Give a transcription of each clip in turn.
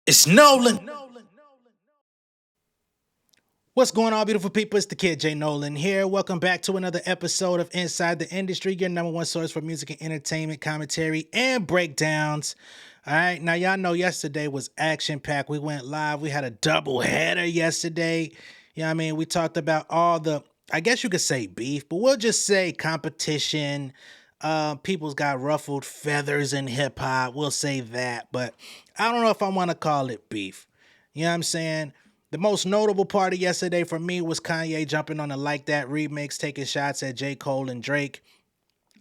It's Nolan. What's going on, beautiful people? It's the kid J Nolan here. Welcome back to another episode of Inside the Industry, your number one source for music and entertainment, commentary, and breakdowns. All right, now y'all know yesterday was action packed. We went live. We had a double header yesterday. You know what I mean? We talked about all the, I guess you could say beef, but we'll just say competition. People's got ruffled feathers in hip hop. We'll say that, but I don't know if I want to call it beef. You know what I'm saying? The most notable part of yesterday for me was Kanye jumping on the Like That remix, taking shots at J. Cole and Drake.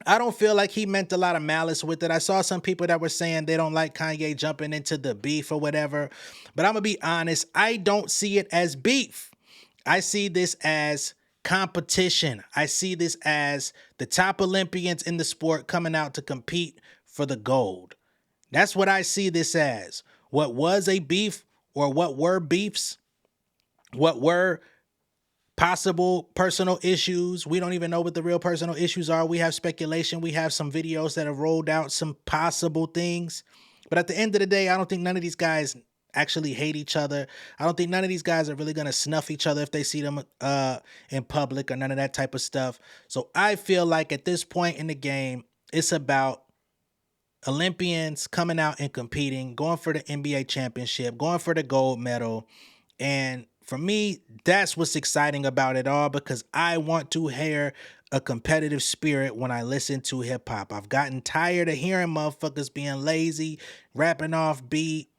I don't feel like he meant a lot of malice with it. I saw some people that were saying they don't like Kanye jumping into the beef or whatever. But I'm going to be honest, I don't see it as beef. I see this as competition. I see this as the top Olympians in the sport coming out to compete for the gold. That's what I see this as. What was a beef or what were beefs, what were possible personal issues. We don't even know what the real personal issues are. We have speculation. We have some videos that have rolled out some possible things. But at the end of the day, I don't think none of these guys actually hate each other. I don't think none of these guys are really going to snuff each other if they see them in public or none of that type of stuff. So I feel like at this point in the game, it's about Olympians coming out and competing, going for the NBA championship, going for the gold medal. And for me, that's what's exciting about it all, because I want to hear a competitive spirit when I listen to hip hop. I've gotten tired of hearing motherfuckers being lazy, rapping off beat,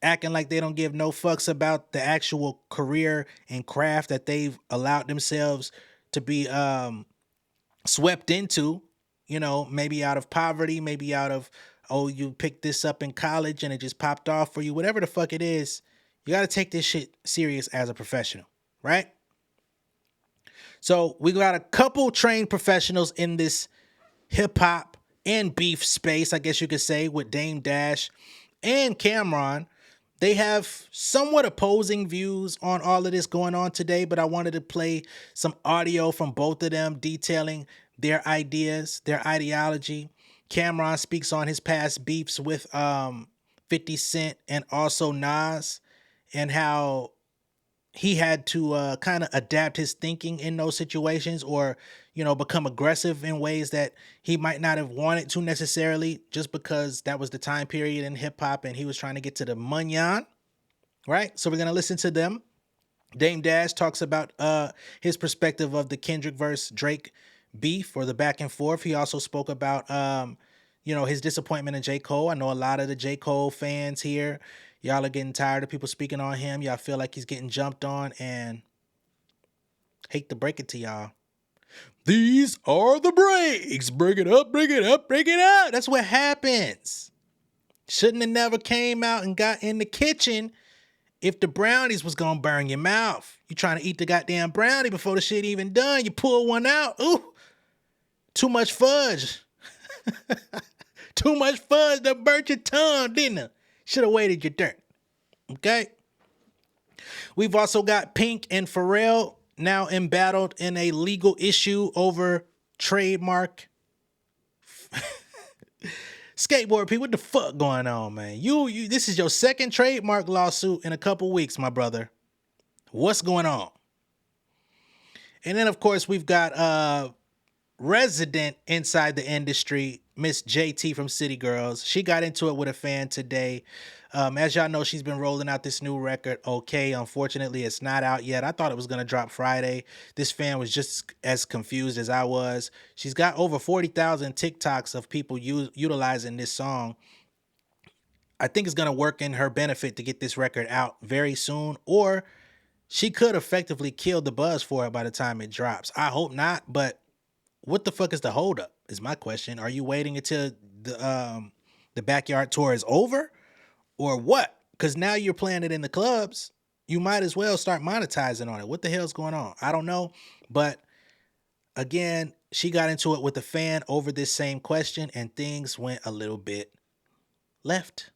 acting like they don't give no fucks about the actual career and craft that they've allowed themselves to be swept into, you know, maybe out of poverty, maybe out of, oh, you picked this up in college and it just popped off for you, whatever the fuck it is. You got to take this shit serious as a professional, right? So we got a couple trained professionals in this hip hop and beef space, I guess you could say, with Dame Dash and Camron. They have somewhat opposing views on all of this going on today, but I wanted to play some audio from both of them detailing their ideas, their ideology. Camron speaks on his past beefs with 50 Cent and also Nas, and how he had to kind of adapt his thinking in those situations, or, you know, become aggressive in ways that he might not have wanted to necessarily, just because that was the time period in hip hop and he was trying to get to the money, right? So we're going to listen to them. Dame Dash talks about his perspective of the Kendrick versus Drake beef, or the back and forth. He also spoke about you know, his disappointment in J. Cole. I know a lot of the J. Cole fans here, y'all are getting tired of people speaking on him. Y'all feel like he's getting jumped on, and hate to break it to y'all, these are the breaks. Break it up, break it up, break it up. That's what happens. Shouldn't have never came out and got in the kitchen if the brownies was gonna burn your mouth. You trying to eat the goddamn brownie before the shit even done. You pull one out. Ooh, too much fudge. Too much fudge that burnt your tongue, didn't it? Should have waited your turn. Okay? We've also got Pink and Pharrell now embattled in a legal issue over trademark. Skateboard people, what the fuck going on, man? You this is your second trademark lawsuit in a couple weeks, my brother. What's going on? And then of course we've got resident inside the industry, Miss JT from City Girls. She got into it with a fan today. As y'all know, she's been rolling out this new record, Okay. Unfortunately, it's not out yet. I thought it was going to drop Friday. This fan was just as confused as I was. She's got over 40,000 TikToks of people utilizing this song. I think it's going to work in her benefit to get this record out very soon, or she could effectively kill the buzz for it by the time it drops. I hope not, but what the fuck is the holdup? Is my question. Are you waiting until the backyard tour is over, or what? Because now you're playing it in the clubs. You might as well start monetizing on it. What the hell's going on? I don't know. But again, she got into it with a fan over this same question, and things went a little bit left,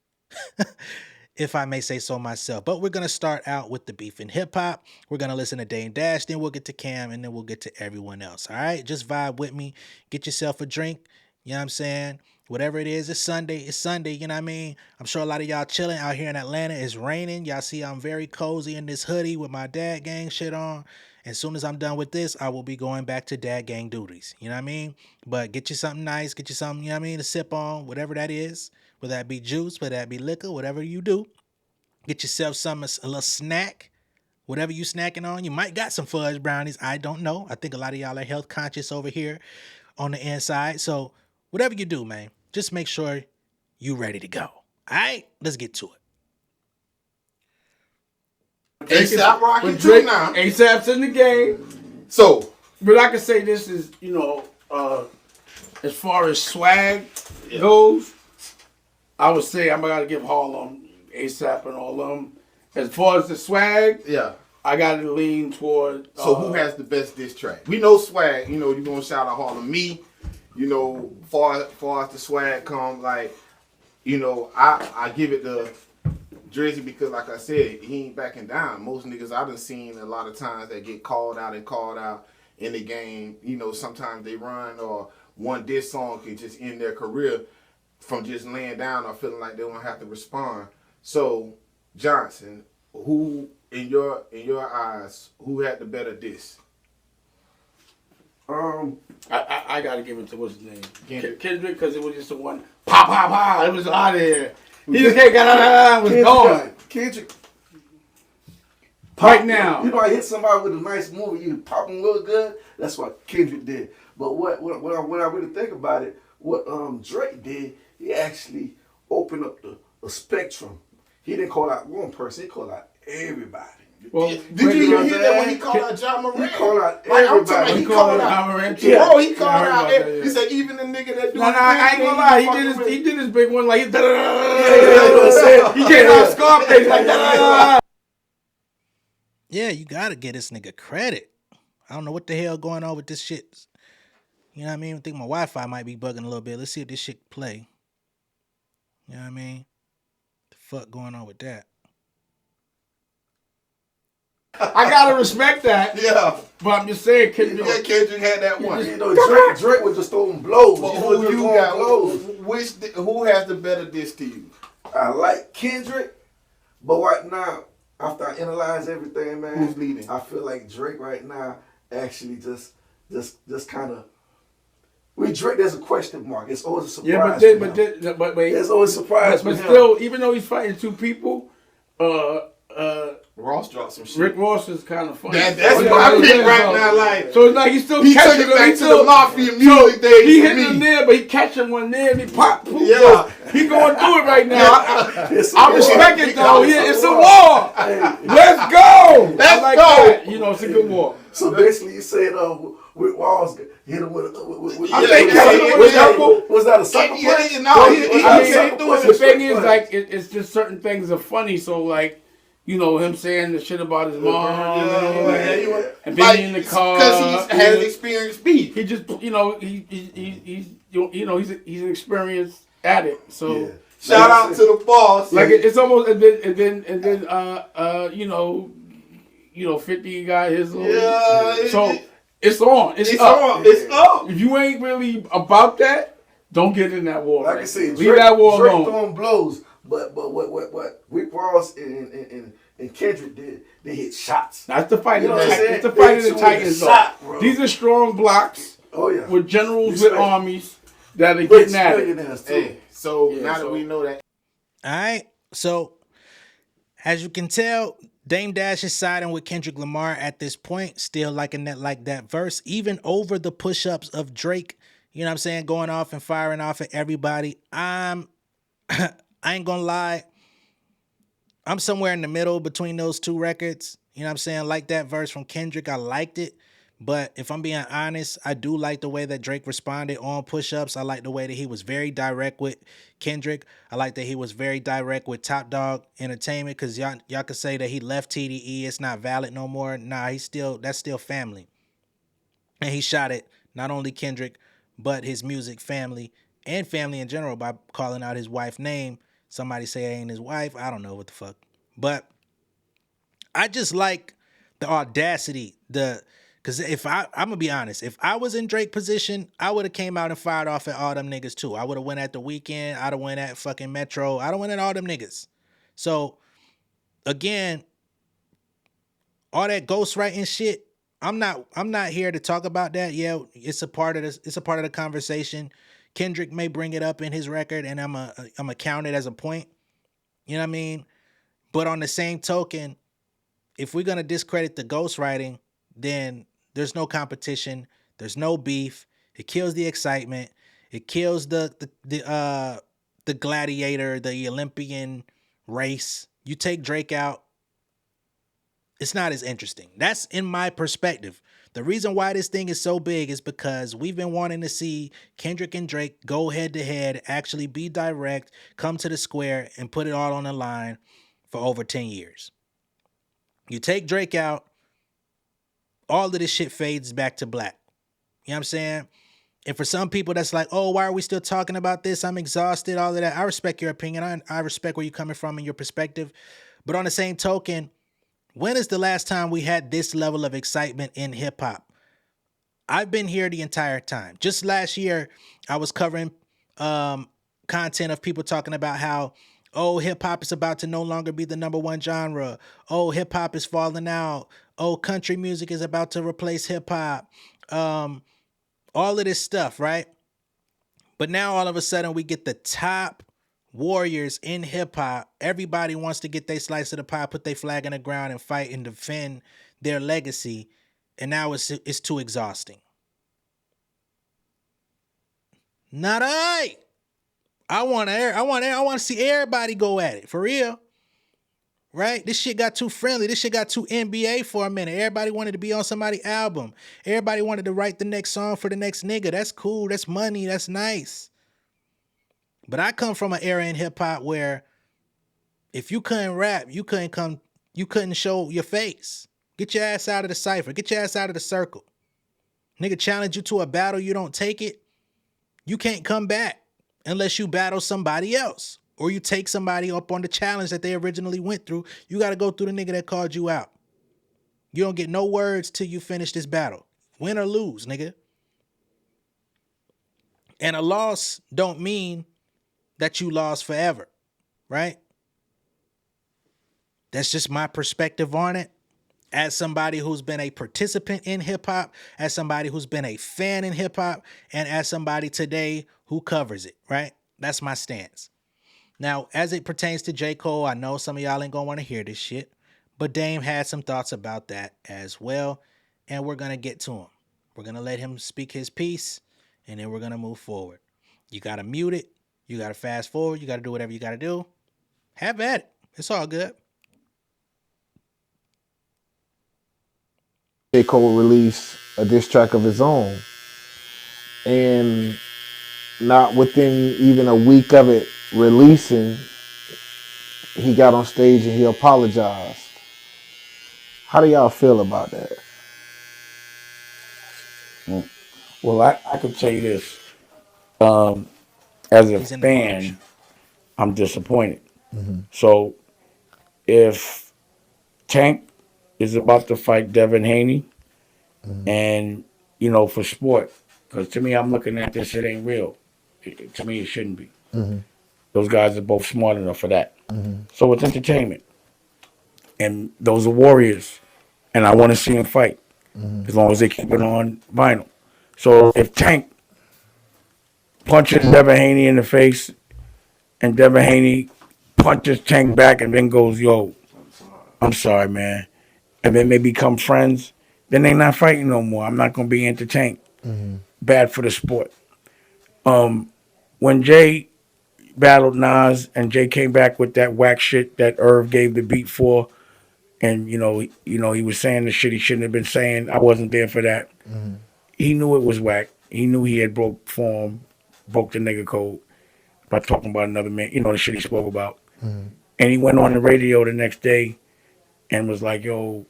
if I may say so myself. But we're going to start out with the beef in hip hop. We're going to listen to Dame Dash, then we'll get to Cam, and then we'll get to everyone else. All right, just vibe with me. Get yourself a drink. You know what I'm saying? Whatever it is, it's Sunday. It's Sunday, you know what I mean? I'm sure a lot of y'all chilling out here in Atlanta. It's raining. Y'all see I'm very cozy in this hoodie with my dad gang shit on. As soon as I'm done with this, I will be going back to dad gang duties. You know what I mean? But get you something nice, get you something, you know what I mean, to sip on, whatever that is. Whether that be juice, whether that be liquor, whatever you do. Get yourself a little snack. Whatever you snacking on, you might got some fudge brownies. I don't know. I think a lot of y'all are health conscious over here on the inside. So whatever you do, man, just make sure you ready to go. All right, let's get to it. ASAP rocking too now. ASAP's in the game. So, but I can say this is, as far as swag goes, I would say I'm gonna give Harlem, ASAP, and all of them. As far as the swag, I got to lean toward. So who has the best diss track? We know swag. You know, you're gonna shout out Harlem. Me, far as the swag comes, like, I give it to Drizzy because, like I said, he ain't backing down. Most niggas I done seen a lot of times that get called out in the game. Sometimes they run or one diss song can just end their career from just laying down or feeling like they don't have to respond. So, Johnson, who in your eyes, who had the better diss? I gotta give it to what's his name, Kendrick, because it was just the one pop pop pop. It was out of here. He just was gone. Kendrick. Right now, I hit somebody with a nice movie, you pop them real good. That's what Kendrick did. But when I really think about it, what Drake did, he actually opened up the spectrum. He didn't call out one person, he called out everybody. Well, did you even hear that when he called out John Moran? He called out everybody. He called out John Moran too. Bro, he called out. He said even the nigga that do. No, I ain't gonna lie. He did his big one like he came out Scarface like that. Yeah, you gotta get this nigga credit. I don't know what the hell going on with this shit. You know what I mean? I think my Wi-Fi might be bugging a little bit. Let's see if this shit play. You know what I mean? The fuck going on with that? I gotta respect that. Yeah. But I'm just saying, Kendrick had that one. Drake was just throwing blows. But who you got? Who has the better diss to you? I like Kendrick, but right now, after I analyze everything, man, who's leading? I feel like Drake right now actually just kind of. With Drake, there's a question mark. It's always a surprise. Yeah, but wait. There's always a surprise. But still, even though he's fighting two people, Ross dropped some shit. Rick Ross is kind of funny. That's my pick right now. Like, so it's like he still catching it back to the Mafia music days. He hitting him there, but he catching one there and he pop. Poof, yeah, he going through it right now. I respect it though. Yeah, it's a war. Let's go. Let's like go. That. It's a good war. So basically, you said with Walls hit him with I think was that a sucker punch? No, he the thing is, like, it's just certain things are funny. So like. Him saying the shit about his mom, and being in the car because he has experienced beef. He just, he's an experienced addict. So shout out to the boss. Like it's almost and then 50 got his little. So it's on. It's up. It's up. If you ain't really about that, don't get in that war. Like I said, leave that war Drake alone. Throwing blows. But what Rick Ross and Kendrick did, they hit shots. That's the fight. It's the fight of the Titans. These are strong blocks. Oh yeah. With generals with armies that are getting at it. Hey, so now that we know that. All right. So as you can tell, Dame Dash is siding with Kendrick Lamar at this point, still liking that verse, even over the push-ups of Drake. You know what I'm saying? Going off and firing off at everybody. I ain't gonna lie. I'm somewhere in the middle between those two records. You know what I'm saying? Like that verse from Kendrick, I liked it. But if I'm being honest, I do like the way that Drake responded on push-ups. I like the way that he was very direct with Kendrick. I like that he was very direct with Top Dog Entertainment, because y'all could say that he left TDE. It's not valid no more. Nah, that's still family. And he shot it, not only Kendrick, but his music family and family in general by calling out his wife's name. Somebody say it ain't his wife. I don't know what the fuck. But I just like the audacity, because Cause I'm gonna be honest, if I was in Drake position, I would have came out and fired off at all them niggas too. I would have went at The Weeknd. I'd have went at fucking Metro. I'd have went at all them niggas. So again, all that ghostwriting shit, I'm not here to talk about that. Yeah, it's a part of this. It's a part of the conversation. Kendrick may bring it up in his record, and I'm a count it as a point. You know what I mean? But on the same token, if we're gonna discredit the ghostwriting, then there's no competition. There's no beef. It kills the excitement. It kills the gladiator, the Olympian race. You take Drake out, it's not as interesting. That's in my perspective. The reason why this thing is so big is because we've been wanting to see Kendrick and Drake go head to head, actually be direct, come to the square, and put it all on the line for over 10 years. You take Drake out, all of this shit fades back to black. You know what I'm saying? And for some people that's like, oh, why are we still talking about this? I'm exhausted, all of that. I respect your opinion. I respect where you're coming from and your perspective. But on the same token, when is the last time we had this level of excitement in hip hop? I've been here the entire time. Just last year, I was covering content of people talking about how, oh, hip hop is about to no longer be the number one genre. Oh, hip hop is falling out. Oh, country music is about to replace hip hop. All of this stuff, right? But now all of a sudden we get the top warriors in hip hop. Everybody wants to get their slice of the pie, put their flag in the ground and fight and defend their legacy. And now it's too exhausting. Not I. I want to see everybody go at it for real. Right? This shit got too friendly. This shit got too NBA for a minute. Everybody wanted to be on somebody's album. Everybody wanted to write the next song for the next nigga. That's cool. That's money. That's nice. But I come from an era in hip hop where if you couldn't rap, you couldn't show your face. Get your ass out of the cypher. Get your ass out of the circle. Nigga challenge you to a battle, you don't take it. You can't come back unless you battle somebody else. Or you take somebody up on the challenge that they originally went through. You got to go through the nigga that called you out. You don't get no words till you finish this battle. Win or lose, nigga. And a loss don't mean that you lost forever, right? That's just my perspective on it. As somebody who's been a participant in hip hop, as somebody who's been a fan in hip hop, and as somebody today who covers it, right? That's my stance. Now, as it pertains to J. Cole, I know some of y'all ain't gonna want to hear this shit, but Dame had some thoughts about that as well, and we're gonna get to him. We're gonna let him speak his piece, and then we're gonna move forward. You gotta mute it, you gotta fast forward, you gotta do whatever you gotta do. Have at it. It's all good. J. Cole released a diss track of his own, and not within even a week of it releasing, he got on stage and he apologized. How do y'all feel about that? Well, I can tell you this. As a fan, I'm disappointed. Mm-hmm. So if Tank is about to fight Devin Haney, and, you know, for sport, because to me, I'm looking at this, it ain't real. To me, it shouldn't be. Mm-hmm. Those guys are both smart enough for that. Mm-hmm. So it's entertainment. And those are warriors. And I want to see them fight. As long as they keep it on vinyl. So if Tank punches Devin Haney in the face and Devin Haney punches Tank back and then goes, yo, I'm sorry, man. And then they become friends, then they not fighting no more. I'm not going to be entertained. Mm-hmm. Bad for the sport. When Jay battled Nas and Jay came back with that whack shit that Irv gave the beat for, and you know he was saying the shit he shouldn't have been saying. I wasn't there for that. Mm-hmm. He knew it was whack. He knew he had broke form, broke the nigga code by talking about another man. You know the shit he spoke about. Mm-hmm. And he went on the radio the next day and was like, "Yo,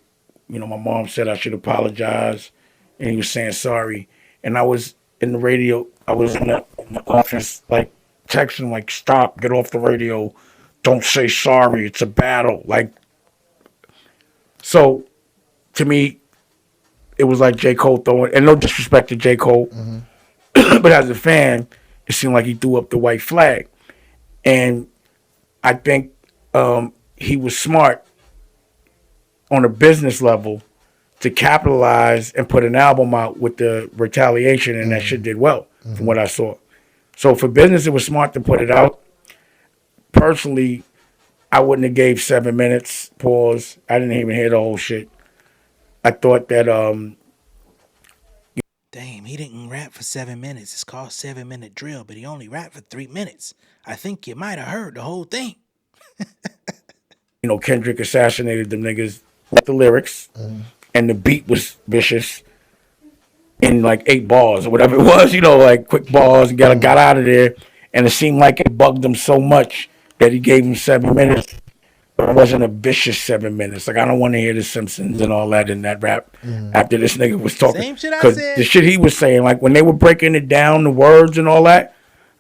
you know, my mom said I should apologize," and he was saying sorry. And I was in the radio. I was in the office, like texting, like, "Stop! Get off the radio! Don't say sorry. It's a battle." Like. So, to me, it was like J. Cole throwing, and no disrespect to J. Cole, but as a fan, it seemed like he threw up the white flag. And I think he was smart on a business level to capitalize and put an album out with the retaliation, and that shit did well from what I saw. So for business, it was smart to put it out. Personally, I wouldn't have gave 7 minutes. Pause. I didn't even hear the whole shit. I thought that Damn, he didn't rap for 7 minutes. It's called 7 Minute Drill, but he only rapped for 3 minutes. I think you might have heard the whole thing. Kendrick assassinated them niggas with the lyrics, and the beat was vicious in like 8 bars or whatever it was, like quick bars, and got out of there. And it seemed like it bugged him so much that he gave him 7 minutes. But it wasn't a vicious 7 minutes. Like, I don't want to hear the Simpsons and all that in that rap after this nigga was talking. Same shit I Because said. the shit he was saying, like when they were breaking it down, the words and all that,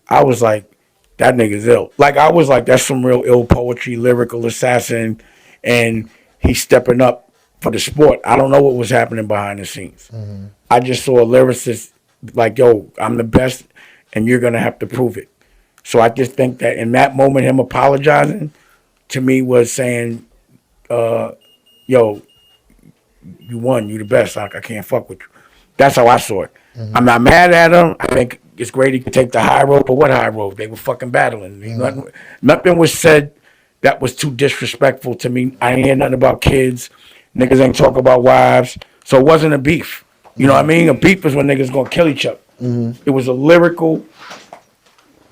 I was like, that nigga's ill. Like, I was like, that's some real ill poetry, lyrical assassin, and he's stepping up for the sport. I don't know what was happening behind the scenes. I just saw a lyricist like, yo, I'm the best, and you're going to have to prove it. So I just think that in that moment, him apologizing, to me was saying, yo, you won, you the best. I can't fuck with you. That's how I saw it. I'm not mad at him. I think it's great he could take the high road, but what high road? They were fucking battling. Nothing was said that was too disrespectful to me. I ain't hear nothing about kids. Niggas ain't talk about wives. So it wasn't a beef. You know what I mean? A beef is when niggas gonna kill each other. It was a lyrical.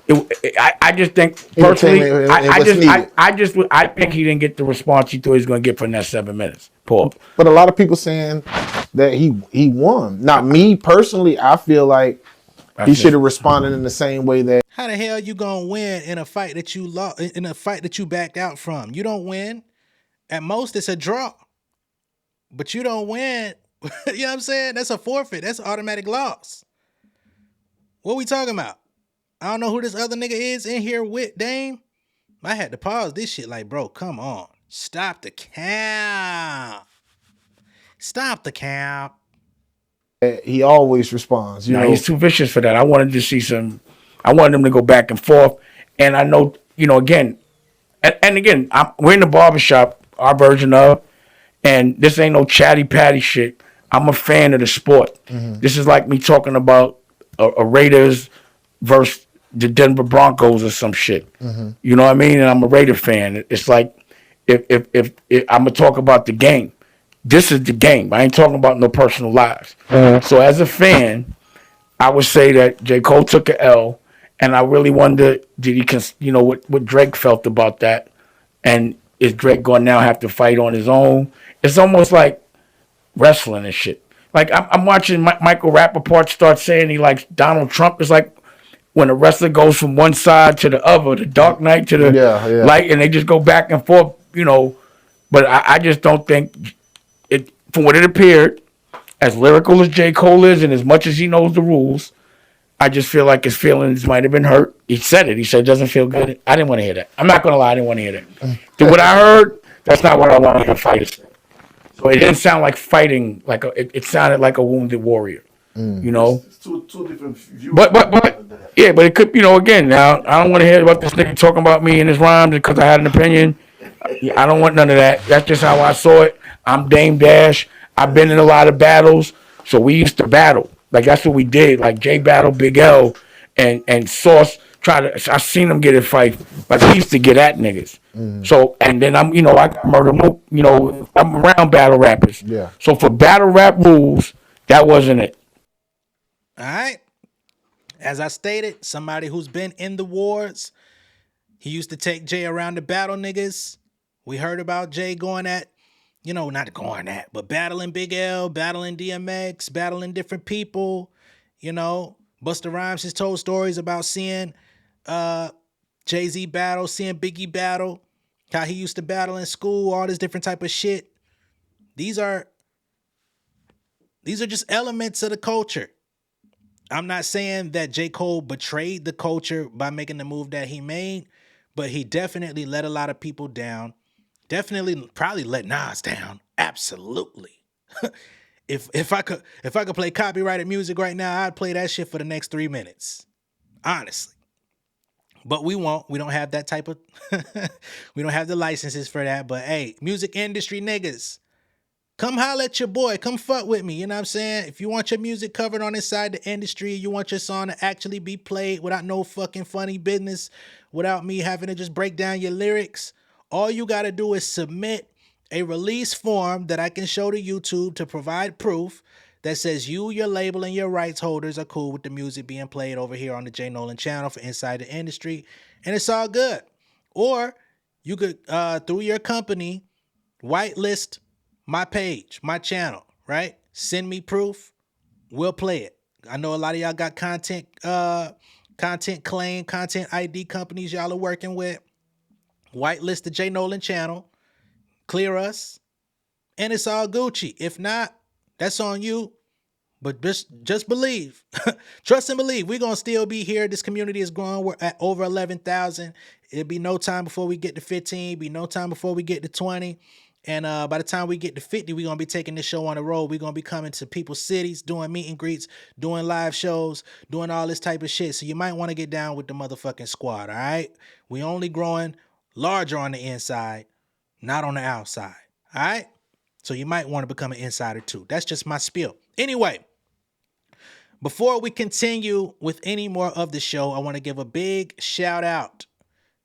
I just think personally, I think he didn't get the response he thought he was going to get from that 7 minutes. Paul, but a lot of people saying that he won. Not me personally. I feel like he should have responded in the same way that. How the hell you gonna win in a fight that you lost, in a fight that you backed out from? You don't win. At most, it's a draw. But you don't win. You know what I'm saying? That's a forfeit. That's an automatic loss. What we talking about? I don't know who this other nigga is in here with Dame. I had to pause this shit like, bro, come on. Stop the cap. Stop the cap. He always responds. He's too vicious for that. I wanted him to go back and forth. And I know, again, and again, we're in the barbershop, our version of, and this ain't no chatty patty shit. I'm a fan of the sport. This is like me talking about a Raiders versus the Denver Broncos or some shit. You know what I mean? And I'm a Raider fan. It's like if I'm gonna talk about the game. This is the game. I ain't talking about no personal lives. So as a fan, I would say that J. Cole took an L, and I really wonder, did he, what Drake felt about that, and is Drake going to now have to fight on his own? It's almost like wrestling and shit. Like I'm watching Michael Rappaport start saying he likes Donald Trump. It's like when a wrestler goes from one side to the other, the Dark Knight to the light, and they just go back and forth, But I just don't think it, from what it appeared, as lyrical as J. Cole is and as much as he knows the rules, I just feel like his feelings might have been hurt. He said it. He said it doesn't feel good. I didn't want to hear that. I'm not going to lie. I didn't want to hear that. What I heard, that's not what I want to hear fighters say. So it didn't sound like fighting. It sounded like a wounded warrior. It's two different views. But it could, again, now, I don't want to hear about this nigga talking about me and his rhymes because I had an opinion. I don't want none of that. That's just how I saw it. I'm Dame Dash. I've been in a lot of battles, so we used to battle. Like, that's what we did. Like, Jay battled Big L and Sauce I seen him get in fight. Like, he used to get at niggas. So, and then I got Murder Mook, I'm around battle rappers. Yeah. So for battle rap rules, that wasn't it. All right. As I stated, somebody who's been in the wars, he used to take Jay around to battle niggas. We heard about Jay going at, not going at, but battling Big L, battling DMX, battling different people. Busta Rhymes has told stories about seeing Jay-Z battle, seeing Biggie battle, how he used to battle in school, all this different type of shit. These are just elements of the culture. I'm not saying that J. Cole betrayed the culture by making the move that he made, but he definitely let a lot of people down. Definitely probably let Nas down. Absolutely. if I could play copyrighted music right now, I'd play that shit for the next 3 minutes. Honestly. But we won't. We don't have that type of we don't have the licenses for that. But hey, music industry niggas, come holler at your boy. Come fuck with me. You know what I'm saying? If you want your music covered on inside the industry, you want your song to actually be played without no fucking funny business, without me having to just break down your lyrics, all you got to do is submit a release form that I can show to YouTube to provide proof that says you, your label, and your rights holders are cool with the music being played over here on the J Nolan channel for Inside the Industry, and it's all good. Or you could, through your company, whitelist my page, my channel, right? Send me proof. We'll play it. I know a lot of y'all got content claim, content ID companies y'all are working with. Whitelist the J Nolan channel, clear us, and it's all Gucci. If not, that's on you. But just believe, trust and believe. We're gonna still be here. This community is growing. We're at over 11,000. It'll be no time before we get to 15. Be no time before we get to 20. And by the time we get to 50, we're going to be taking this show on the road. We're going to be coming to people's cities, doing meet and greets, doing live shows, doing all this type of shit. So you might want to get down with the motherfucking squad, all right? We only growing larger on the inside, not on the outside, all right? So you might want to become an insider too. That's just my spiel. Anyway, before we continue with any more of the show, I want to give a big shout out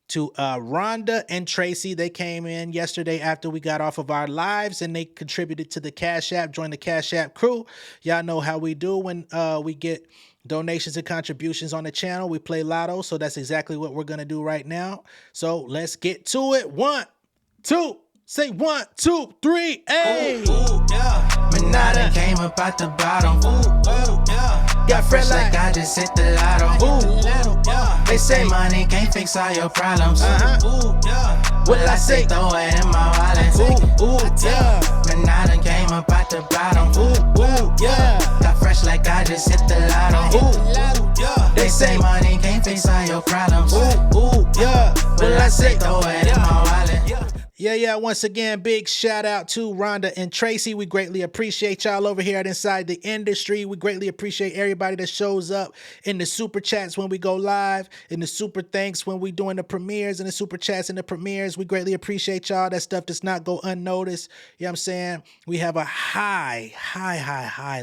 to Rhonda and Tracy. They came in yesterday after we got off of our lives, and they contributed to the Cash App, joined the Cash App crew. Y'all know how we do when we get donations and contributions on the channel. We play lotto, so that's exactly what we're going to do right now. So let's get to it. 1, 2, say 1, 2, 3, hey! Ooh, ooh, yeah. Manada came up out the bottom. Ooh, ooh, yeah. Got fresh like I just hit the lotto. Ooh, yeah. They say money can't fix all your problems. Ooh, yeah. Will I say throw it in my wallet? Ooh, yeah. Manada came up out the bottom. Ooh, yeah. Got fresh like I just hit the lotto. Ooh, yeah. They say money can't fix all your problems. Ooh, yeah. Will I say throw it in my wallet? Yeah. Once again, big shout out to Rhonda and Tracy. We greatly appreciate y'all over here at Inside the Industry. We greatly appreciate everybody that shows up in the super chats when we go live, in the super thanks when we doing the premieres, and the super chats and the premieres. We greatly appreciate y'all. That stuff does not go unnoticed. You know what I'm saying? We have a high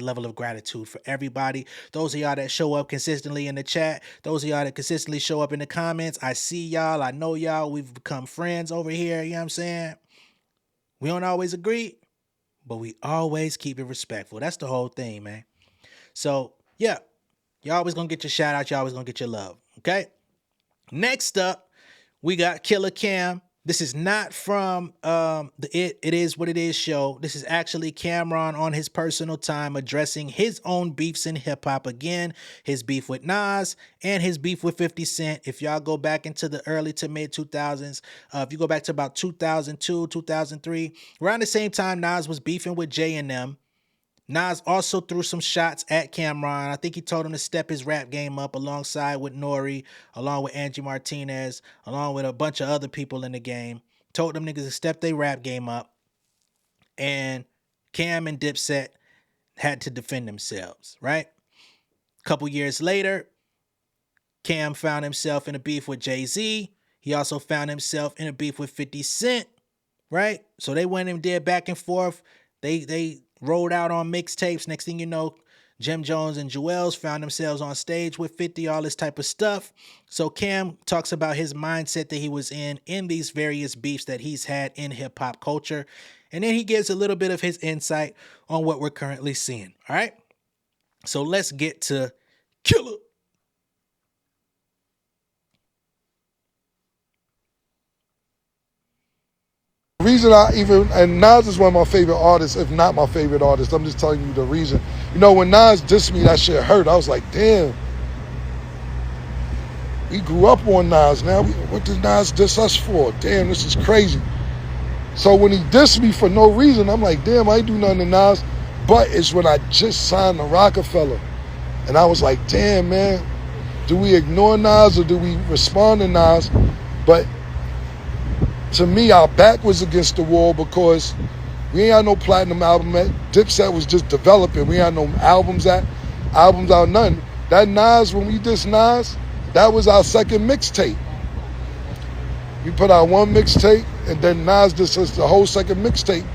level of gratitude for everybody. Those of y'all that show up consistently in the chat, those of y'all that consistently show up in the comments, I see y'all. I know y'all. We've become friends over here. You know what I'm saying? We don't always agree, but we always keep it respectful. That's the whole thing, man. So, yeah, you're always going to get your shout out. You're always going to get your love, okay? Next up, we got Killer Cam. This is not from the It Is What It Is show. This is actually Camron on his personal time addressing his own beefs in hip-hop again, his beef with Nas and his beef with 50 Cent. If y'all go back into the early to mid-2000s, if you go back to about 2002, 2003, around the same time Nas was beefing with J and them, Nas also threw some shots at Camron. I think he told him to step his rap game up alongside with Nori, along with Angie Martinez, along with a bunch of other people in the game. Told them niggas to step their rap game up. And Cam and Dipset had to defend themselves, right? A couple years later, Cam found himself in a beef with Jay-Z. He also found himself in a beef with 50 Cent, right? So they went and did back and forth. They rolled out on mixtapes. Next thing you know, Jim Jones and Jewels found themselves on stage with 50, all this type of stuff. So Cam talks about his mindset that he was in these various beefs that he's had in hip-hop culture. And then he gives a little bit of his insight on what we're currently seeing. All right? So let's get to Killer. The reason and Nas is one of my favorite artists, if not my favorite artist. I'm just telling you the reason. You know, when Nas dissed me, that shit hurt. I was like, damn. We grew up on Nas. Now, what did Nas diss us for? Damn, this is crazy. So when he dissed me for no reason, I'm like, damn, I ain't do nothing to Nas. But it's when I just signed to Rockefeller. And I was like, damn, man. Do we ignore Nas or do we respond to Nas? But to me, our back was against the wall because We ain't had no platinum album yet. Dipset was just developing. We ain't had no albums out, nothing. That Nas, when we dissed Nas, that was our second mixtape. We put out one mixtape, and then Nas dissed us the whole second mixtape.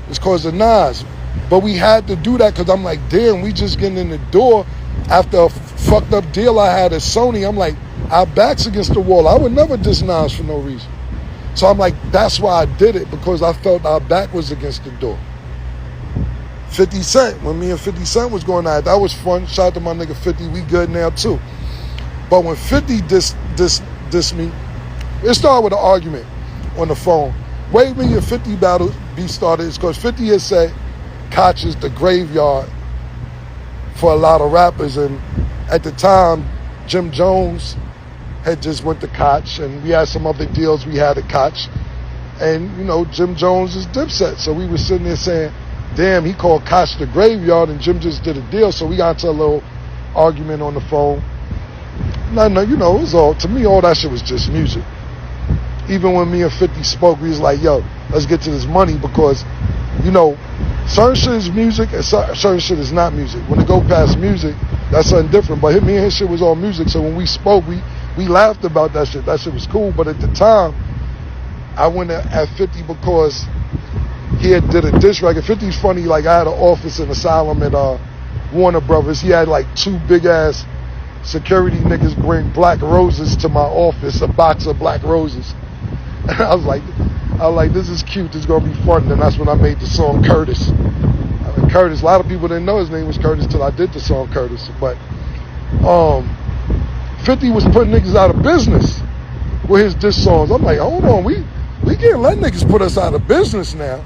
It's cause of Nas. But we had to do that because I'm like, damn, we just getting in the door after a fucked up deal I had at Sony. I'm like, our back's against the wall. I would never diss Nas for no reason. So I'm like, that's why I did it, because I felt our back was against the door. 50 Cent, when me and 50 Cent was going at it, that was fun. Shout out to my nigga 50, we good now too. But when 50 dissed me, it started with an argument on the phone. Way me and 50 battle be started is because 50 had said Koch is the graveyard for a lot of rappers, and at the time, Jim Jones had just went to Koch, and we had some other deals we had at Koch. And, you know, Jim Jones is Dipset. So we were sitting there saying, damn, he called Koch the graveyard, and Jim just did a deal. So we got into a little argument on the phone. No, you know, it was all, to me, all that shit was just music. Even when me and 50 spoke, we was like, yo, let's get to this money, because, you know, certain shit is music and certain shit is not music. When it go past music, that's something different. But me and his shit was all music. So when we spoke, we laughed about that shit. That shit was cool. But at the time, I went at 50 because he had did a diss record. 50's funny. Like, I had an office in Asylum at Warner Brothers. He had like 2 big ass security niggas bring black roses to my office, a box of black roses. And I was like, this is cute. This is gonna be fun. And that's when I made the song Curtis. Curtis. A lot of people didn't know his name was Curtis till I did the song Curtis. But 50 was putting niggas out of business with his diss songs. I'm like, hold on, we can't let niggas put us out of business now.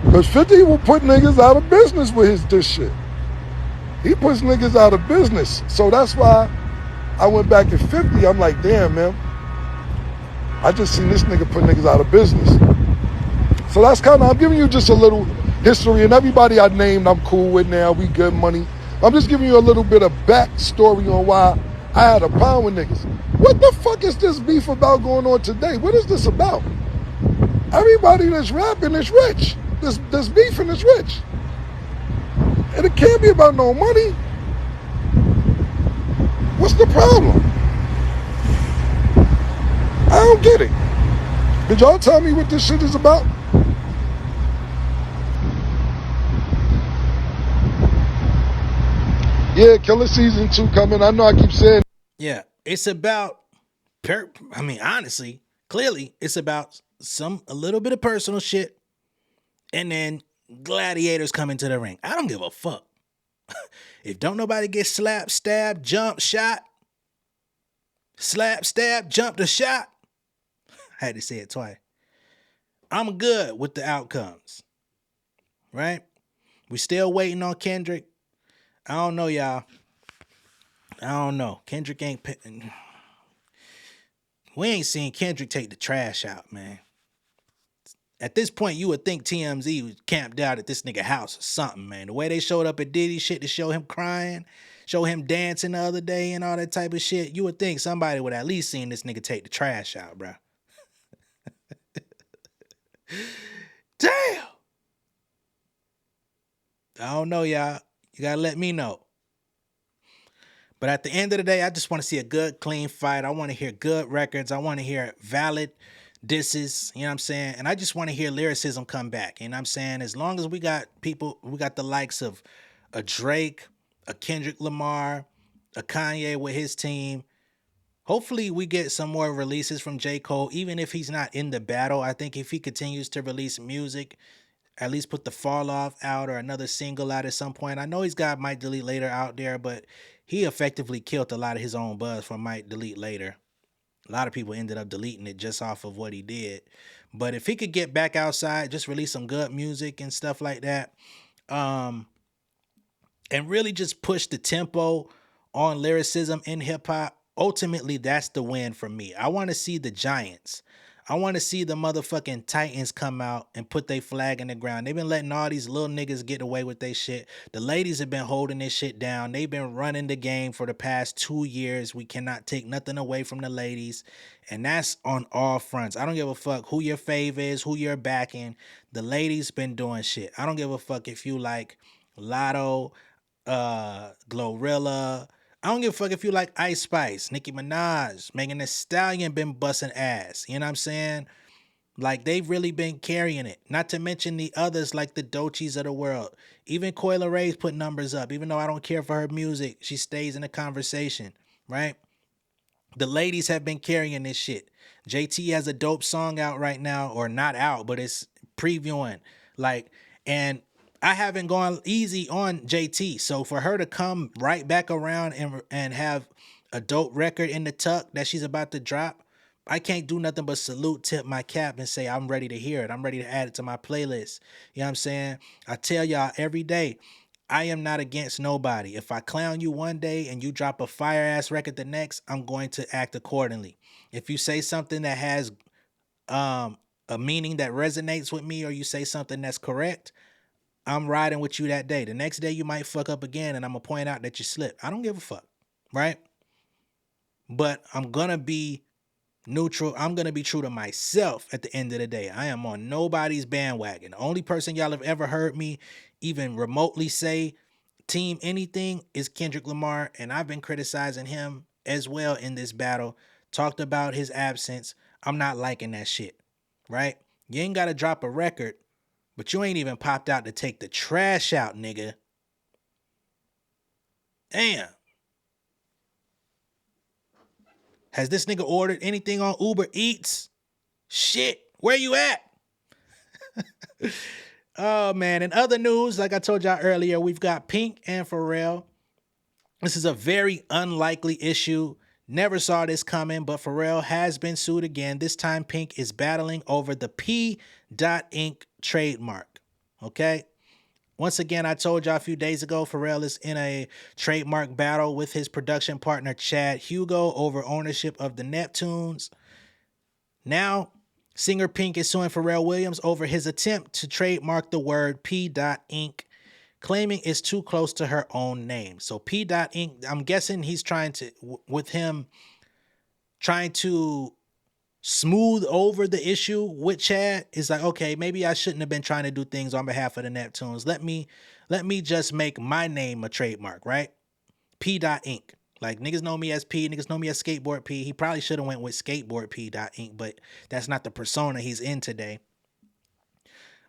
Because 50 will put niggas out of business with his diss shit. He puts niggas out of business. So that's why I went back at 50. I'm like, damn, man. I just seen this nigga put niggas out of business. So that's kind of, I'm giving you just a little history. And everybody I named, I'm cool with now. We good money. I'm just giving you a little bit of backstory on why I had a problem with niggas. What the fuck is this beef about going on today? What is this about? Everybody that's rapping is rich. This beefing is rich. And it can't be about no money. What's the problem? I don't get it. Did y'all tell me what this shit is about? Yeah, Killer Season 2 coming. I know I keep saying. Yeah, it's about, honestly, clearly, it's about a little bit of personal shit, and then gladiators come into the ring. I don't give a fuck. If don't nobody get slapped, stabbed, jumped, shot, slap, stab, jumped, or shot, I had to say it twice. I'm good with the outcomes, right? We still waiting on Kendrick. I don't know, y'all. I don't know. Kendrick ain't... We ain't seen Kendrick take the trash out, man. At this point, you would think TMZ was camped out at this nigga house or something, man. The way they showed up at Diddy shit to show him crying, show him dancing the other day and all that type of shit, you would think somebody would at least seen this nigga take the trash out, bro. Damn. I don't know, y'all. You gotta let me know. But at the end of the day, I just want to see a good, clean fight. I want to hear good records. I want to hear valid disses, you know what I'm saying? And I just want to hear lyricism come back, you know what I'm saying? As long as we got people, we got the likes of a Drake, a Kendrick Lamar, a Kanye with his team. Hopefully we get some more releases from J. Cole, even if he's not in the battle. I think if he continues to release music, at least put the Fall Off out or another single out at some point. I know he's got Might Delete Later out there, but he effectively killed a lot of his own buzz for Might Delete Later. A lot of people ended up deleting it just off of what he did. But if he could get back outside, just release some good music and stuff like that, and really just push the tempo on lyricism in hip-hop, ultimately that's the win for me. I want to see the Giants. I want to see the motherfucking Titans come out and put their flag in the ground. They've been letting all these little niggas get away with their shit. The ladies have been holding this shit down. They've been running the game for the past 2 years. We cannot take nothing away from the ladies. And that's on all fronts. I don't give a fuck who your fave is, who you're backing. The ladies been doing shit. I don't give a fuck if you like Lotto, Glorilla. I don't give a fuck if you like Ice Spice, Nicki Minaj, Megan Thee Stallion been busting ass. You know what I'm saying? Like, they've really been carrying it. Not to mention the others like the Doechis of the world. Even Coi Leray's put numbers up. Even though I don't care for her music, she stays in the conversation, right? The ladies have been carrying this shit. JT has a dope song out right now, or not out, but it's previewing. Like, and I haven't gone easy on JT. So for her to come right back around and have a dope record in the tuck that she's about to drop, I can't do nothing but salute, tip my cap, and say I'm ready to hear it. I'm ready to add it to my playlist. You know what I'm saying? I tell y'all every day, I am not against nobody. If I clown you one day and you drop a fire ass record the next, I'm going to act accordingly. If you say something that has a meaning that resonates with me, or you say something that's correct, I'm riding with you that day. The next day you might fuck up again and I'm going to point out that you slipped. I don't give a fuck, right? But I'm going to be neutral. I'm going to be true to myself at the end of the day. I am on nobody's bandwagon. The only person y'all have ever heard me even remotely say team anything is Kendrick Lamar, and I've been criticizing him as well in this battle. Talked about his absence. I'm not liking that shit, right? You ain't got to drop a record, but you ain't even popped out to take the trash out, nigga. Damn. Has this nigga ordered anything on Uber Eats? Shit, where you at? Oh, man. In other news, like I told y'all earlier, we've got Pink and Pharrell. This is a very unlikely issue. Never saw this coming, but Pharrell has been sued again. This time, Pink is battling over the P. Inc. trademark. Okay? Once again, I told y'all a few days ago, Pharrell is in a trademark battle with his production partner, Chad Hugo, over ownership of the Neptunes. Now, singer Pink is suing Pharrell Williams over his attempt to trademark the word P. Inc., claiming it's too close to her own name. So P. Inc., I'm guessing he's trying to, with him trying to smooth over the issue with Chad, is like, okay, maybe I shouldn't have been trying to do things on behalf of the Neptunes. Let me just make my name a trademark, right? P. Inc. Like, niggas know me as P, niggas know me as Skateboard P. He probably should have went with Skateboard P. Inc., but that's not the persona he's in today.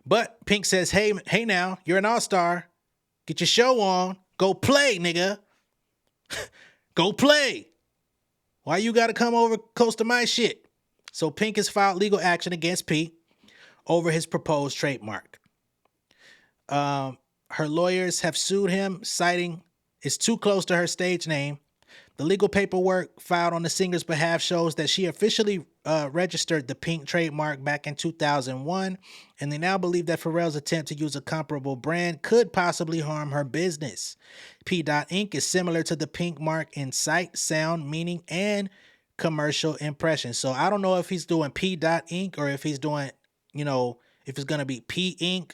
But Pink says, hey now, you're an all-star. Get your show on. Go play, nigga. Go play. Why you gotta come over close to my shit? So Pink has filed legal action against P over his proposed trademark. Her lawyers have sued him, citing it's too close to her stage name. The legal paperwork filed on the singer's behalf shows that she officially registered the Pink trademark back in 2001, and they now believe that Pharrell's attempt to use a comparable brand could possibly harm her business. P. Inc. is similar to the Pink mark in sight, sound, meaning, and commercial impression. So I don't know if he's doing P. Inc. or if he's doing, if it's going to be P. Inc.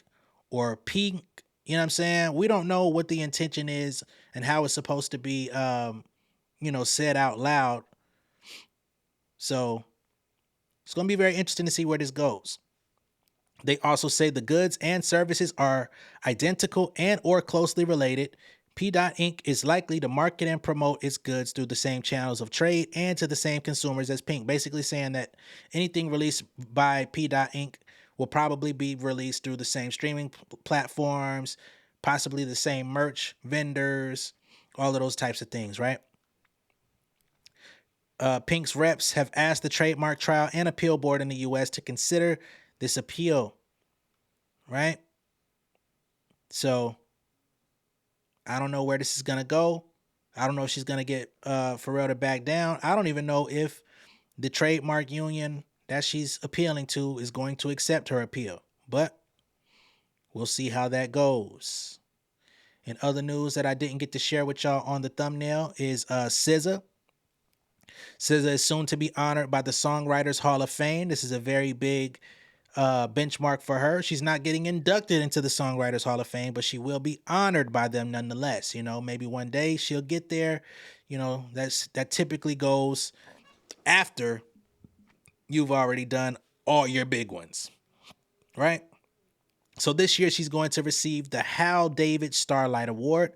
or Pink. You know what I'm saying? We don't know what the intention is and how it's supposed to be, said out loud. So it's going to be very interesting to see where this goes. They also say the goods and services are identical and or closely related. P. Inc. is likely to market and promote its goods through the same channels of trade and to the same consumers as Pink. Basically saying that anything released by P. Inc. will probably be released through the same streaming platforms, possibly the same merch vendors, all of those types of things, right? Pink's reps have asked the Trademark Trial and Appeal Board in the U.S. to consider this appeal, right? So I don't know where this is going to go. I don't know if she's going to get Pharrell to back down. I don't even know if the trademark union that she's appealing to is going to accept her appeal. But we'll see how that goes. In other news that I didn't get to share with y'all on the thumbnail is SZA. SZA is soon to be honored by the Songwriters Hall of Fame. This is a very big benchmark for her. She's not getting inducted into the Songwriters Hall of Fame, but she will be honored by them nonetheless. You know, maybe one day she'll get there. You know, that typically goes after you've already done all your big ones, right? So this year she's going to receive the Hal David Starlight Award.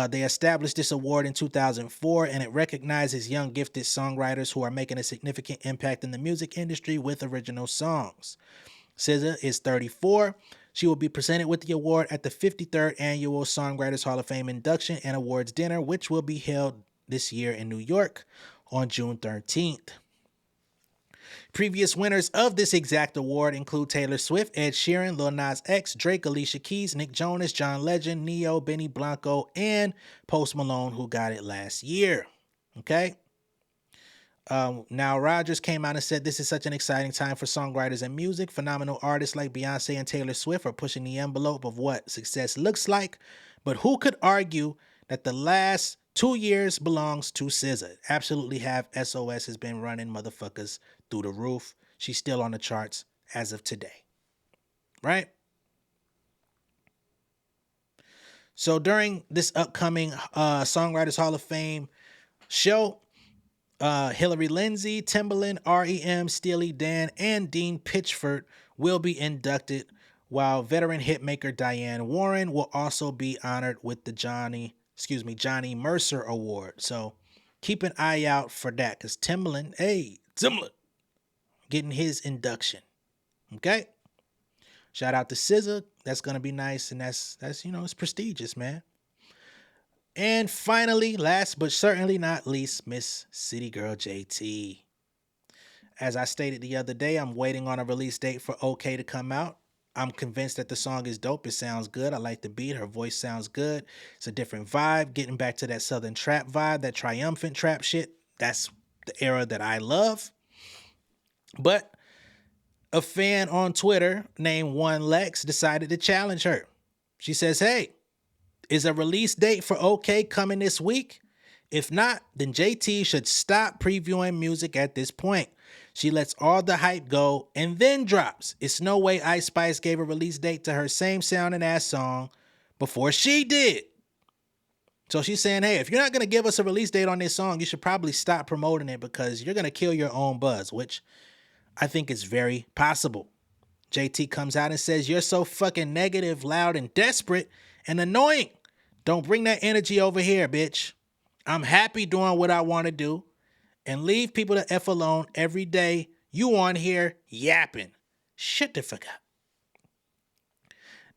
They established this award in 2004, and it recognizes young gifted songwriters who are making a significant impact in the music industry with original songs. SZA is 34. She will be presented with the award at the 53rd Annual Songwriters Hall of Fame Induction and Awards Dinner, which will be held this year in New York on June 13th. Previous winners of this exact award include Taylor Swift, Ed Sheeran, Lil Nas X, Drake, Alicia Keys, Nick Jonas, John Legend, Neo, Benny Blanco, and Post Malone, who got it last year. Okay? Now, Rodgers came out and said, "This is such an exciting time for songwriters and music. Phenomenal artists like Beyonce and Taylor Swift are pushing the envelope of what success looks like. But who could argue that the last 2 years belongs to SZA? Absolutely have. SOS has been running motherfuckers through the roof. She's still on the charts as of today." Right? So during this upcoming Songwriters Hall of Fame show, Hillary Lindsey, Timbaland, REM, Steely Dan, and Dean Pitchford will be inducted, while veteran hitmaker Diane Warren will also be honored with the Johnny Mercer Award. So keep an eye out for that, because Timbaland, getting his induction. Okay? Shout out to SZA. That's gonna be nice, and that's it's prestigious, man. And finally, last but certainly not least, Miss City Girl JT. As I stated the other day, I'm waiting on a release date for OK to come out. I'm convinced that the song is dope. It sounds good. I like the beat. Her voice sounds good. It's a different vibe. Getting back to that Southern trap vibe, that triumphant trap shit. That's the era that I love. But a fan on Twitter named OneLex decided to challenge her. She says, "Hey, is a release date for OK coming this week? If not, then JT should stop previewing music at this point. She lets all the hype go and then drops. It's no way Ice Spice gave a release date to her same sounding ass song before she did." So she's saying, hey, if you're not going to give us a release date on this song, you should probably stop promoting it, because you're going to kill your own buzz, which I think is very possible. JT comes out and says, "You're so fucking negative, loud, and desperate and annoying. Don't bring that energy over here, bitch. I'm happy doing what I want to do, and leave people the F alone every day. You on here yapping. Shut the fuck up."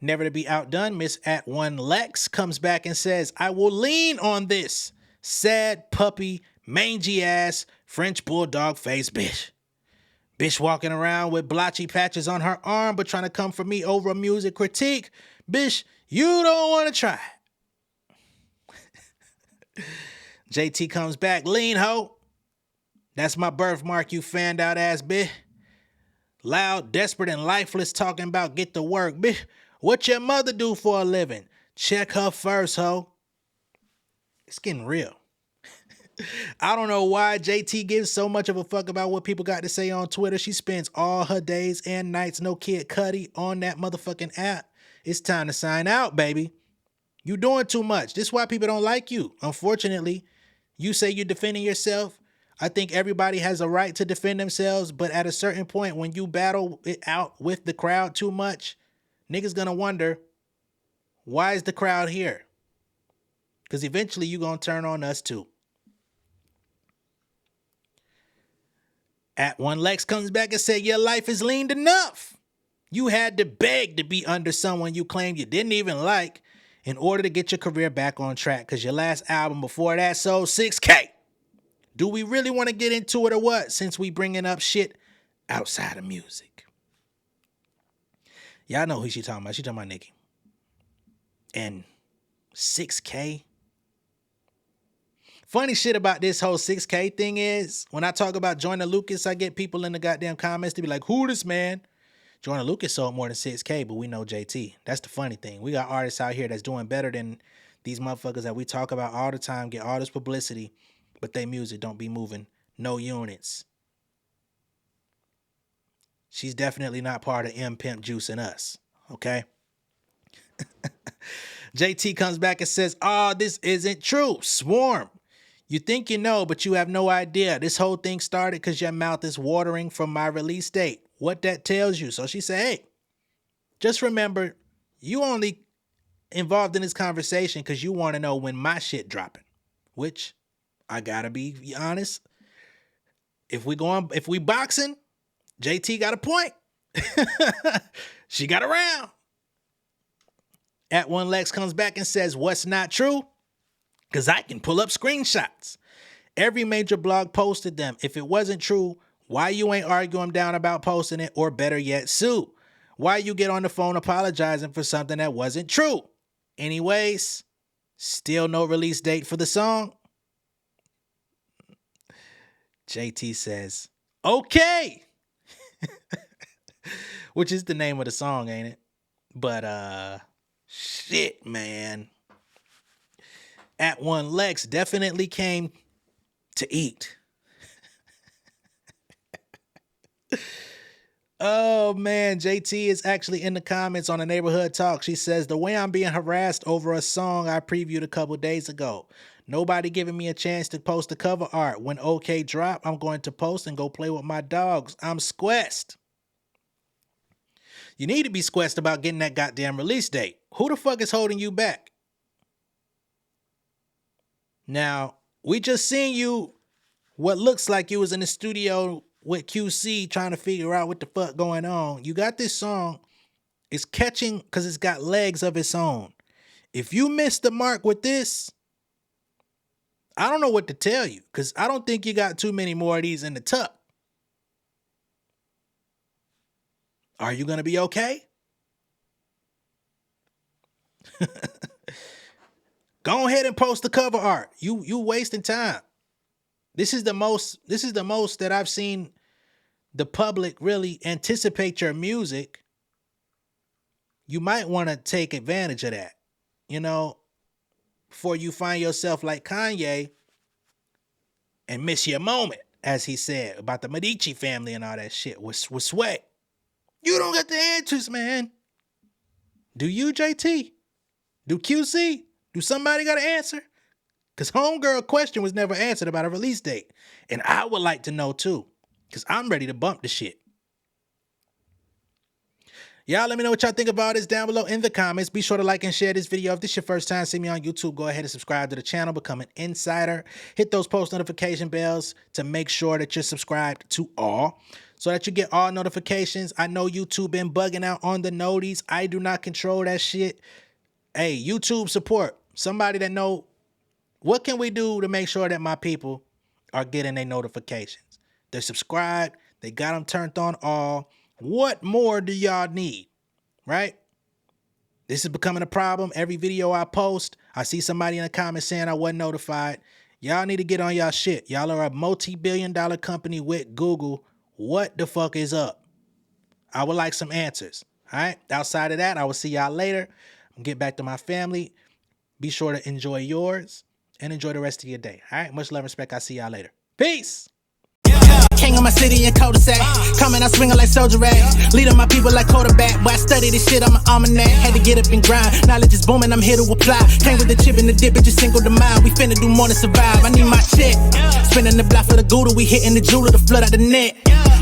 Never to be outdone, Miss @1Lex comes back and says, "I will lean on this sad puppy, mangy ass, French bulldog face bitch. Bitch walking around with blotchy patches on her arm, but trying to come for me over a music critique. Bitch, you don't want to try." JT comes back, "Lean hoe. That's my birthmark, you fanned out ass bitch. Loud, desperate, and lifeless, talking about get to work. Bitch, what your mother do for a living? Check her first, hoe." It's getting real. I don't know why JT gives so much of a fuck about what people got to say on Twitter. She spends all her days and nights, no Kid Cudi, on that motherfucking app. It's time to sign out, baby. You doing too much. This is why people don't like you. Unfortunately, you say you're defending yourself. I think everybody has a right to defend themselves, but at a certain point, when you battle it out with the crowd too much, niggas gonna wonder, why is the crowd here? Because eventually you gonna turn on us too. @1Lex comes back and said, "Your life is leaned enough. You had to beg to be under someone you claimed you didn't even like in order to get your career back on track, because your last album before that sold 6K. Do we really want to get into it or what, since we bringing up shit outside of music?" Y'all know who she talking about. She talking about Nicki. And 6K? Funny shit about this whole 6K thing is, when I talk about Joyner Lucas, I get people in the goddamn comments to be like, "Who this man?" Joyner Lucas sold more than 6K, but we know JT. That's the funny thing. We got artists out here that's doing better than these motherfuckers that we talk about all the time, get all this publicity, but they music don't be moving no units. She's definitely not part of M Pimp Juice and us, okay? JT comes back and says, "Oh, this isn't true. Swarm. You think you know, but you have no idea. This whole thing started because your mouth is watering from my release date. What that tells you." So she said, "Hey, just remember, you only involved in this conversation because you want to know when my shit dropping." Which, I gotta be honest, if we boxing, JT got a point. She got around. @1Lex comes back and says, "What's not true? Because I can pull up screenshots. Every major blog posted them. If it wasn't true, why you ain't arguing down about posting it, or better yet, sue? Why you get on the phone apologizing for something that wasn't true? Anyways, still no release date for the song?" JT says, "Okay." Which is the name of the song, ain't it? But, shit, man. @1Lex definitely came to eat. Oh, man. JT is actually in the comments on the Neighborhood Talk. She says, "The way I'm being harassed over a song I previewed a couple days ago. Nobody giving me a chance to post the cover art. When OK drop, I'm going to post and go play with my dogs. I'm squest." You need to be squest about getting that goddamn release date. Who the fuck is holding you back? Now, we just seen you, what looks like you was in the studio with QC trying to figure out what the fuck going on. You got this song. It's catching because it's got legs of its own. If you miss the mark with this, I don't know what to tell you, because I don't think you got too many more of these in the tuck. Are you going to be okay? Go ahead and post the cover art. You wasting time. This is the most that I've seen the public really anticipate your music. You might want to take advantage of that, before you find yourself like Kanye and miss your moment, as he said about the Medici family and all that shit with Sweat. You don't get the answers, man. Do you, JT? Do QC? Do somebody got an answer? Because homegirl question was never answered about a release date. And I would like to know too, because I'm ready to bump the shit. Y'all let me know what y'all think about this down below in the comments. Be sure to like and share this video. If this is your first time seeing me on YouTube, go ahead and subscribe to the channel. Become an insider. Hit those post notification bells to make sure that you're subscribed to all, so that you get all notifications. I know YouTube been bugging out on the noties. I do not control that shit. Hey, YouTube support. Somebody that know what can we do to make sure that my people are getting their notifications. They're subscribed. They got them turned on all. What more do y'all need, right? This is becoming a problem. Every video I post, I see somebody in the comments saying I wasn't notified. Y'all need to get on y'all shit. Y'all are a multi-billion-dollar company with Google. What the fuck is up? I would like some answers, all right? Outside of that, I will see y'all later. I'm get back to my family. Be sure to enjoy yours and enjoy the rest of your day, all right? Much love and respect. I'll see y'all later. Peace. King of my city and cul-de-sac. Coming out swinging like soldier rags. Leading my people like quarterback. Boy, I study this shit, I'm an almanac. Had to get up and grind. Knowledge is booming, I'm here to apply. Came with the chip and the dip, it just single the mind. We finna do more than survive. I need my check. Spinning the block for the Gouda. We hitting the jeweler to flood out the net.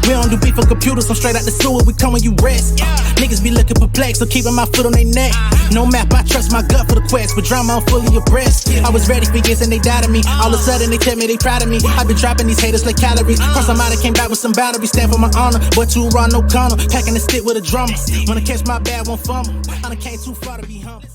We don't do beef for computers, I'm straight out the sewer. We come when you rest. Niggas be looking perplexed, so keeping my foot on their neck. No map, I trust my gut for the quest. With drama, I'm fully abreast. I was ready for years and they doubted me. All of a sudden they tell me they proud of me. I been dropping these haters like calories. Cross them out, I came back with some batteries. Stand for my honor, but too raw, no corner. Packing the stick with a drummer. Wanna catch my bad, won't fumble. I done came too far to be humble.